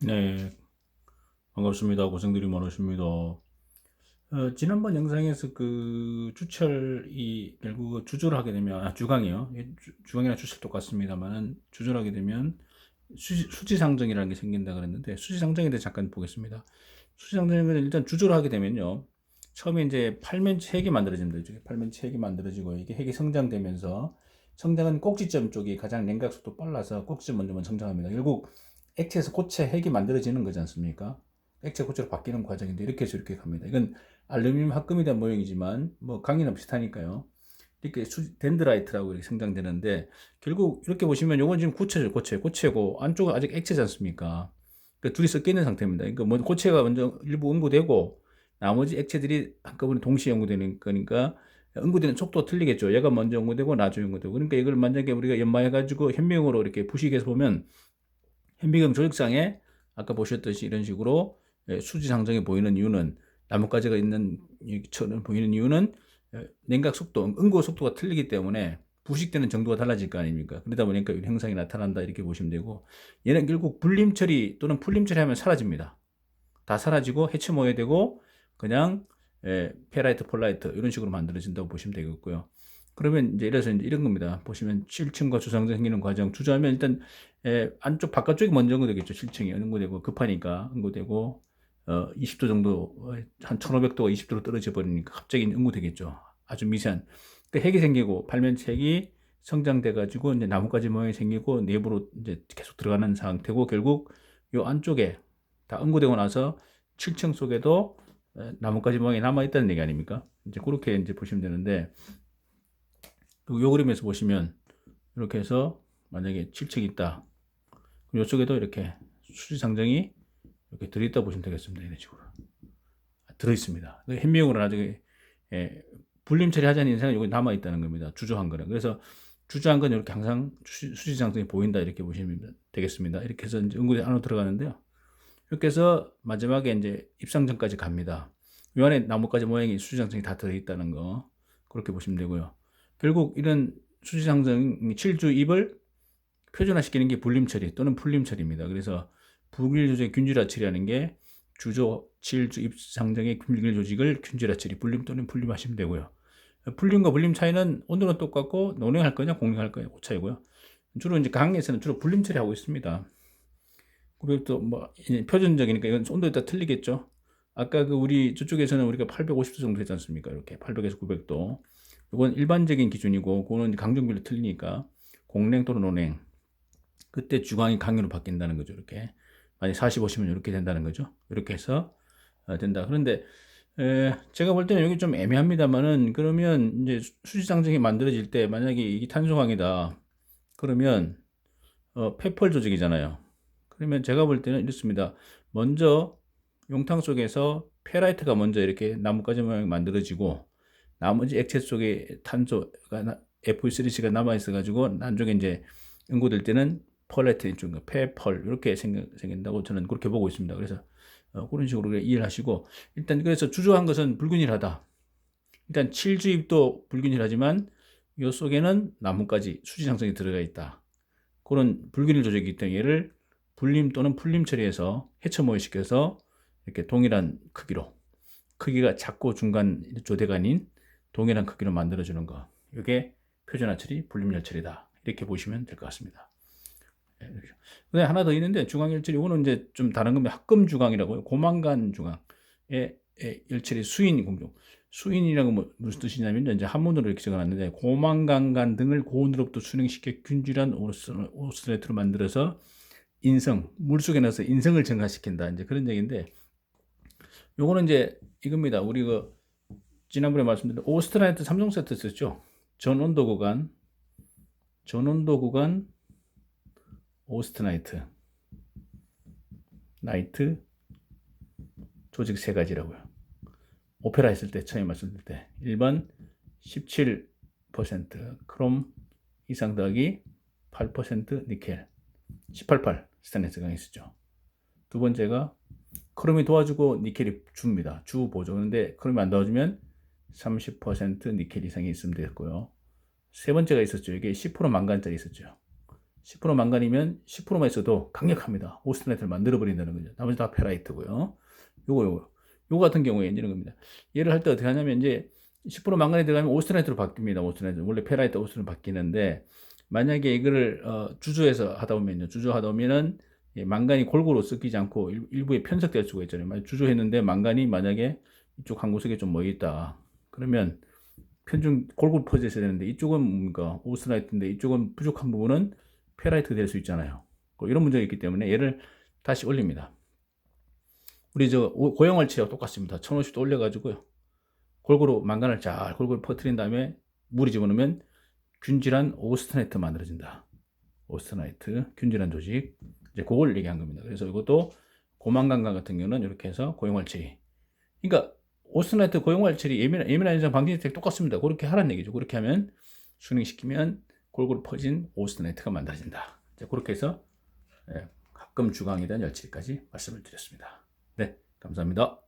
네, 반갑습니다. 고생들이 많으십니다. 지난번 영상에서 그 주철이 결국 주조를 하게 되면, 주강이요. 주강이나 주철 똑같습니다만은 주조를 하게 되면 수지상정이라는 게 생긴다 그랬는데, 수지상정에 대해 잠깐 보겠습니다. 수지상정은 일단 주조를 하게 되면요. 처음에 이제 팔면체 핵이 만들어집니다. 이쪽에 팔면체 핵이 만들어지고, 이게 핵이 성장되면서, 성장은 꼭지점 쪽이 가장 냉각 속도 빨라서 꼭지점 먼저 성장합니다. 결국 액체에서 고체 핵이 만들어지는 거지 않습니까? 액체 고체로 바뀌는 과정인데 이렇게 해서 이렇게 갑니다. 이건 알루미늄 합금에 대한 모형이지만 뭐 강이나 비슷하니까요. 이렇게 덴드라이트라고 이렇게 성장되는데 결국 이렇게 보시면 요건 지금 고체죠. 고체고 안쪽은 아직 액체지 않습니까? 그러니까 둘이 섞여 있는 상태입니다. 그러니까 뭐 고체가 먼저 일부 응고되고 나머지 액체들이 한꺼번에 동시에 응고되는 거니까 응고되는 속도가 틀리겠죠. 얘가 먼저 응고되고 나중에 응고되고 그러니까 이걸 만약에 우리가 연마해가지고 현미경으로 이렇게 부식해서 보면 현미경 조직상에 아까 보셨듯이 이런 식으로 수지상정이 보이는 이유는 나뭇가지가 있는 처럼 보이는 이유는 냉각 속도, 응고 속도가 틀리기 때문에 부식되는 정도가 달라질 거 아닙니까? 그러다 보니까 이 현상이 나타난다 이렇게 보시면 되고 얘는 결국 불림 처리 또는 풀림 처리하면 사라집니다. 다 사라지고 해체 모여되고 그냥 페라이트, 폴라이트 이런 식으로 만들어진다고 보시면 되겠고요. 그러면 이제 이래서 이제 이런 겁니다. 보시면 실층과 주상정 생기는 과정 주저하면 일단 안쪽 바깥쪽이 먼저 응고되겠죠. 실층이 응고되고 급하니까 응고되고 20도 정도 한 1500도가 20도로 떨어져 버리니까 갑자기 응고되겠죠. 아주 미세한 그 핵이 생기고 발면체 핵이 성장돼 가지고 이제 나뭇가지 모양이 생기고 내부로 이제 계속 들어가는 상태고 결국 요 안쪽에 다 응고되고 나서 7층 속에도 나뭇가지 모양이 남아 있다는 얘기 아닙니까? 이제 그렇게 이제 보시면 되는데 요 그림에서 보시면 이렇게 해서 만약에 7층이 있다. 그럼 이쪽에도 이렇게 수지상정이 이렇게 들어있다 보시면 되겠습니다. 이런 식으로 들어있습니다. 현미경으로 나중에 불림 처리하자는 인상은 여기 남아 있다는 겁니다. 주저한 거는. 그래서 주저한 건 이렇게 항상 수지상정이 보인다 이렇게 보시면 되겠습니다. 이렇게 해서 이제 응고대 안으로 들어가는데요. 이렇게 해서 마지막에 이제 입상전까지 갑니다. 이 안에 나뭇가지 모양이 수지상정이 다 들어있다는 거 그렇게 보시면 되고요. 결국 이런 수지상정 7주 입을 표준화시키는 게 불림 처리 또는 풀림 처리입니다. 그래서 불길 조직의 균질화 처리하는 게 주조 7주 입상정의 불길 조직을 균질화 처리, 불림 또는 풀림하시면 되고요. 풀림과 불림 차이는 온도는 똑같고 논행할 거냐 공행할 거냐 그 차이고요. 주로 이제 강에서는 주로 불림 처리하고 있습니다. 그리고 또 뭐 표준적이니까 이건 온도에 따라 틀리겠죠. 아까 그 우리 저쪽에서는 우리가 850도 정도 했지 않습니까? 이렇게 800에서 900도. 이건 일반적인 기준이고 그거는 강정별로 틀리니까 공냉 또는 논냉. 그때 주광이 강으로 바뀐다는 거죠. 이렇게 만약 40, 50면 이렇게 된다는 거죠. 이렇게 해서 된다. 그런데 제가 볼 때는 여기 좀 애매합니다만은 그러면 이제 수지상정이 만들어질 때 만약에 이게 탄소광이다. 그러면 페펄 조직이잖아요. 그러면 제가 볼 때는 이렇습니다. 먼저 용탕 속에서 페라이트가 먼저 이렇게 나뭇가지 모양 만들어지고 나머지 액체 속에 탄소가 F3C가 남아 있어 가지고 나중에 이제 응고될 때는 펄레트 인중 페펄 이렇게 생긴다고 저는 그렇게 보고 있습니다. 그래서 그런 식으로 이해를 하시고 일단 그래서 주조한 것은 불균일하다. 일단 7주입도 불균일하지만 이 속에는 나뭇가지 수지상성이 들어가 있다. 그런 불균일 조직이기 때문에 얘를 불림 또는 풀림 처리해서 해처 모여시켜서 이렇게 동일한 크기로 크기가 작고 중간 조대가 아닌 동일한 크기로 만들어주는 거. 이게 표준화 처리, 불림열 처리다. 이렇게 보시면 될 것 같습니다. 네, 하나 더 있는데 중앙열처리 이거는 이제 좀 다른 겁니다. 합금 주강이라고요. 고만간 주강의 열처리 수인 공정. 수인이라고 뭐 무슨 뜻이냐면 이제 한문으로 이렇게 적어놨는데 고만간간 등을 고온으로부터 순행시켜 균질한 오스레트로 만들어서 인성 물속에 넣어서 인성을 증가시킨다. 이제 그런 얘기인데 요거는 이제 이겁니다. 우리 그 지난번에 말씀드린 오스트라이트 3종 세트 썼죠. 전온도 구간 오스트나이트 나이트 조직 세 가지라고요. 오페라 했을 때 처음에 말씀드릴 때 1번 17% 크롬 이상 더하기 8% 니켈 188 스테인리스 강했었죠. 두 번째가 크롬이 도와주고 니켈이 줍니다. 주 보조. 그런데 크롬이 안 도와주면 30% 니켈 이상이 있으면 됐고요. 세 번째가 있었죠. 이게 10% 망간짜리 있었죠. 10% 망간이면 10%만 있어도 강력합니다. 오스트나이트를 만들어버린다는 거죠. 나머지 다 페라이트고요. 요거 같은 경우에 이제 이런 겁니다. 얘를 할 때 어떻게 하냐면 이제 10% 망간이 들어가면 오스트나이트로 바뀝니다. 오스트나이트. 원래 페라이트 오스트로 바뀌는데 만약에 이거를 주조해서 하다 보면요. 주조하다 보면은 망간이 골고루 섞이지 않고 일부에 편석될 수가 있잖아요. 만약 주조했는데 망간이 만약에 이쪽 한 구석에 좀 모여 있다. 그러면 편중 골고루 퍼져 있어야 되는데 이쪽은 뭔가 오스트라이트인데 이쪽은 부족한 부분은 페라이트 될 수 있잖아요. 이런 문제가 있기 때문에 얘를 다시 올립니다. 우리 저 고형활치하고 똑같습니다. 1050도 올려가지고요. 골고루 망간을 잘 골고루 퍼뜨린 다음에 물이 집어넣으면 균질한 오스트나이트 만들어진다. 오스트나이트 균질한 조직. 이제 그걸 얘기한 겁니다. 그래서 이것도 고망간간 같은 경우는 이렇게 해서 고형활치. 그러니까 오스트나이트 고용활체리 예민한 현상 방지 혜택 똑같습니다. 그렇게 하라는 얘기죠. 그렇게 하면 순행시키면 골고루 퍼진 오스트나이트가 만들어진다. 그렇게 해서 가끔 주강에 대한 열치까지 말씀을 드렸습니다. 네, 감사합니다.